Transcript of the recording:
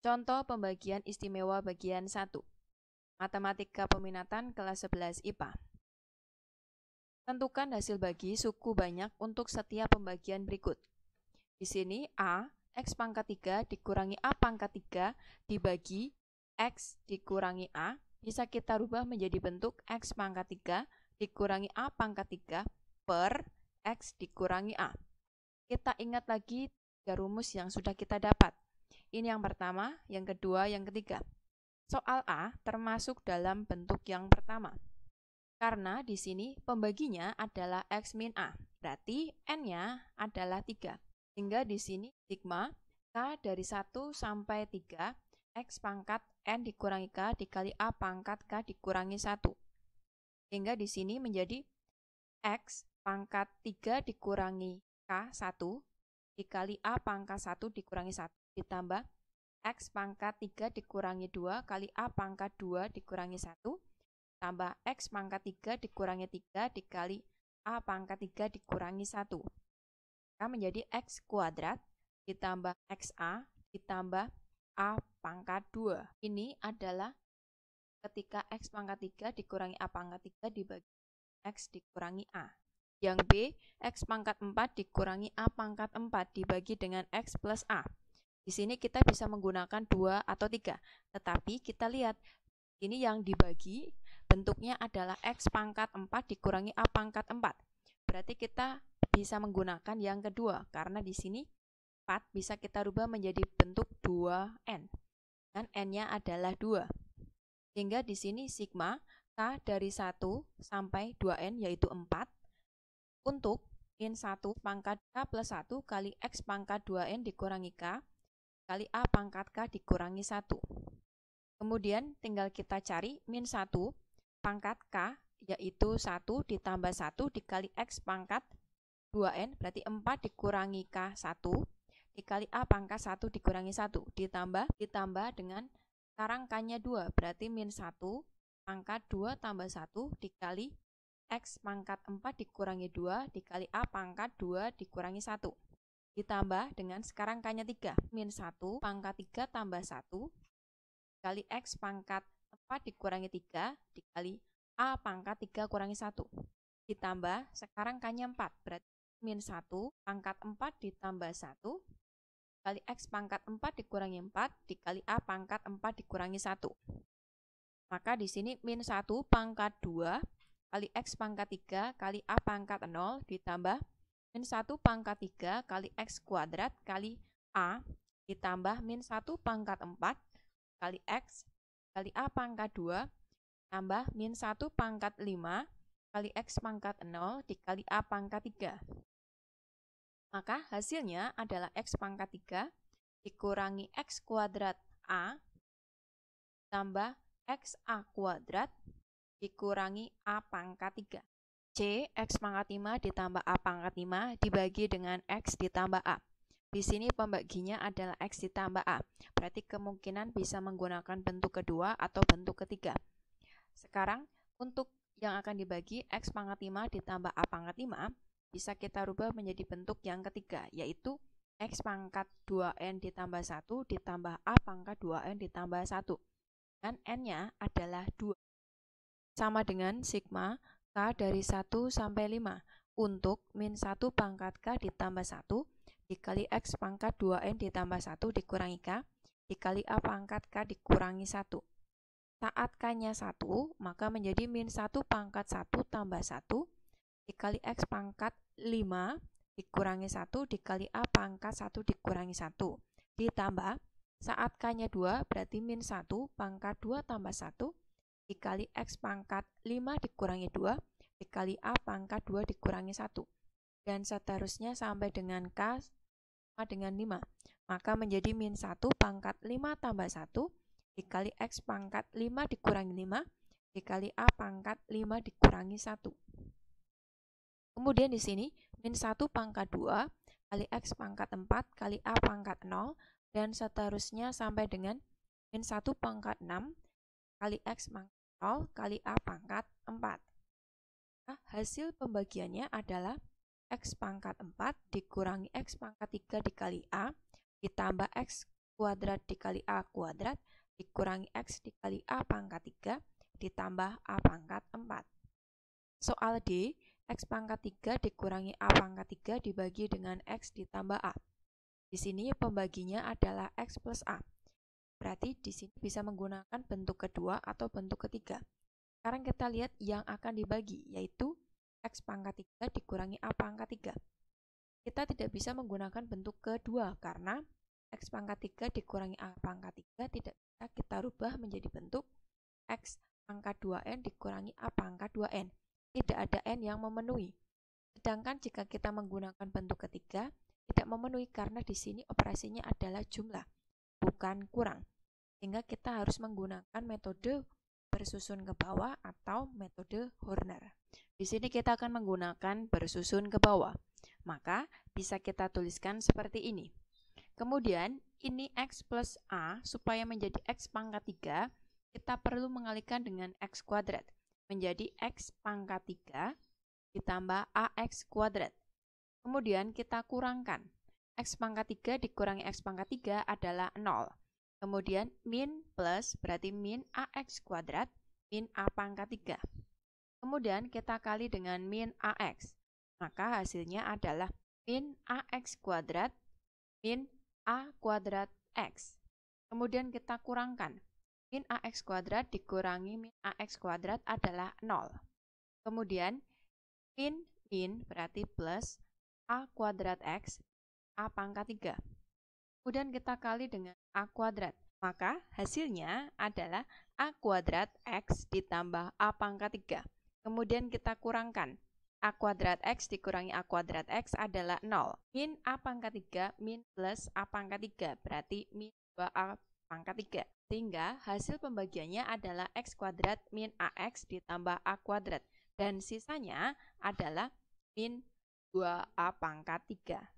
Contoh pembagian istimewa bagian 1. Matematika peminatan kelas 11 IPA. Tentukan hasil bagi suku banyak untuk setiap pembagian berikut. Di sini A, X pangkat 3 dikurangi A pangkat 3 dibagi X dikurangi A, bisa kita rubah menjadi bentuk X pangkat 3 dikurangi A pangkat 3 per X dikurangi A. Kita ingat lagi 3 rumus yang sudah kita dapat. Ini yang pertama, yang kedua, yang ketiga. Soal A termasuk dalam bentuk yang pertama. Karena di sini pembaginya adalah X min A, berarti N-nya adalah 3. Sehingga di sini sigma K dari 1 sampai 3, X pangkat N dikurangi K dikali A pangkat K dikurangi 1. Sehingga di sini menjadi X pangkat 3 dikurangi K 1 dikali A pangkat 1 dikurangi 1 ditambah X pangkat 3 dikurangi 2 kali A pangkat 2 dikurangi 1 tambah X pangkat 3 dikurangi 3 dikali A pangkat 3 dikurangi 1. Maka menjadi X kuadrat ditambah XA ditambah A pangkat 2. Ini adalah ketika X pangkat 3 dikurangi A pangkat 3 dibagi X dikurangi A. Yang B, X pangkat 4 dikurangi A pangkat 4 dibagi dengan X plus A. Di sini kita bisa menggunakan 2 atau 3. Tetapi kita lihat, ini yang dibagi bentuknya adalah X pangkat 4 dikurangi A pangkat 4. Berarti kita bisa menggunakan yang kedua, karena di sini 4 bisa kita rubah menjadi bentuk 2N. Dan N-nya adalah 2. Sehingga di sini sigma K dari 1 sampai 2N yaitu 4 untuk min 1 pangkat K plus 1 kali X pangkat 2N dikurangi K kali A pangkat K dikurangi 1. Kemudian tinggal kita cari min 1 pangkat K yaitu 1 ditambah 1 dikali X pangkat 2N berarti 4 dikurangi K 1 dikali A pangkat 1 dikurangi 1 ditambah dengan sekarang K-nya 2 berarti min 1 pangkat 2 tambah 1 dikali X pangkat 4 dikurangi 2 dikali A pangkat 2 dikurangi 1 ditambah dengan sekarang K-nya 3 min 1 pangkat 3 tambah 1 dikali X pangkat 4 dikurangi 3 dikali A pangkat 3 kurangi 1 ditambah sekarang K-nya 4 berarti min 1 pangkat 4 ditambah 1 dikali X pangkat 4 dikurangi 4 dikali A pangkat 4 dikurangi 1. Maka di sini min 1 pangkat 2 kali X pangkat 3 kali A pangkat 0 ditambah min 1 pangkat 3 kali X kuadrat kali A ditambah min 1 pangkat 4 kali X kali A pangkat 2 tambah min 1 pangkat 5 kali X pangkat 0 dikali A pangkat 3. Maka hasilnya adalah X pangkat 3 dikurangi X kuadrat A tambah XA kuadrat dikurangi A pangkat 3. C, X pangkat 5 ditambah A pangkat 5 dibagi dengan X ditambah A. Di sini pembaginya adalah X ditambah A. Berarti kemungkinan bisa menggunakan bentuk kedua atau bentuk ketiga. Sekarang untuk yang akan dibagi X pangkat 5 ditambah A pangkat 5 bisa kita rubah menjadi bentuk yang ketiga, yaitu X pangkat 2N ditambah 1 ditambah A pangkat 2N ditambah 1. Dan N-nya adalah 2. Sama dengan sigma K dari 1 sampai 5 untuk min 1 pangkat K ditambah 1 dikali X pangkat 2N ditambah 1 dikurangi K dikali A pangkat K dikurangi 1. Saat K-nya 1, maka menjadi min 1 pangkat 1 tambah 1 dikali X pangkat 5 dikurangi 1 dikali A pangkat 1 dikurangi 1 ditambah saat K-nya 2 berarti min 1 pangkat 2 tambah 1 dikali X pangkat 5 dikurangi 2 dikali A pangkat 2 dikurangi 1 dan seterusnya sampai dengan K sama dengan 5. Maka menjadi min 1 pangkat 5 tambah 1 dikali X pangkat 5 dikurangi 5 dikali A pangkat 5 dikurangi 1. Kemudian di sini min 1 pangkat 2 kali X pangkat 4 kali A pangkat 0 dan seterusnya sampai dengan min 1 pangkat 6 kali X pangkat 0 kali A pangkat 4. Nah, hasil pembagiannya adalah X pangkat 4 dikurangi X pangkat 3 dikali A ditambah X kuadrat dikali A kuadrat dikurangi X dikali A pangkat 3 ditambah A pangkat 4. Soal D, X pangkat 3 dikurangi A pangkat 3 dibagi dengan X ditambah A. Di sini pembaginya adalah X plus A. Berarti di sini bisa menggunakan bentuk kedua atau bentuk ketiga. Sekarang kita lihat yang akan dibagi, yaitu X pangkat 3 dikurangi A pangkat 3. Kita tidak bisa menggunakan bentuk kedua karena X pangkat 3 dikurangi A pangkat 3 tidak bisa kita rubah menjadi bentuk X pangkat 2N dikurangi A pangkat 2N. Tidak ada N yang memenuhi. Sedangkan jika kita menggunakan bentuk ketiga, tidak memenuhi karena di sini operasinya adalah jumlah, bukan kurang. Sehingga kita harus menggunakan metode bersusun ke bawah atau metode Horner. Di sini kita akan menggunakan bersusun ke bawah. Maka bisa kita tuliskan seperti ini. Kemudian ini X plus A supaya menjadi X pangkat 3, kita perlu mengalihkan dengan X kuadrat. Menjadi X pangkat 3 ditambah AX kuadrat. Kemudian kita kurangkan. X pangkat 3 dikurangi X pangkat 3 adalah 0. Kemudian min plus berarti min AX kuadrat min A pangkat 3. Kemudian kita kali dengan min AX. Maka hasilnya adalah min AX kuadrat min A kuadrat X. Kemudian kita kurangkan. Min AX kuadrat dikurangi min AX kuadrat adalah 0. Kemudian min berarti plus A kuadrat X A pangkat 3. Kemudian kita kali dengan A kuadrat. Maka hasilnya adalah A kuadrat X ditambah A pangkat 3. Kemudian kita kurangkan. A kuadrat X dikurangi A kuadrat X adalah 0. Min A pangkat 3 min plus A pangkat 3. Berarti min 2A pangkat 3. Sehingga hasil pembagiannya adalah X kuadrat min AX ditambah A kuadrat. Dan sisanya adalah min 2A pangkat 3.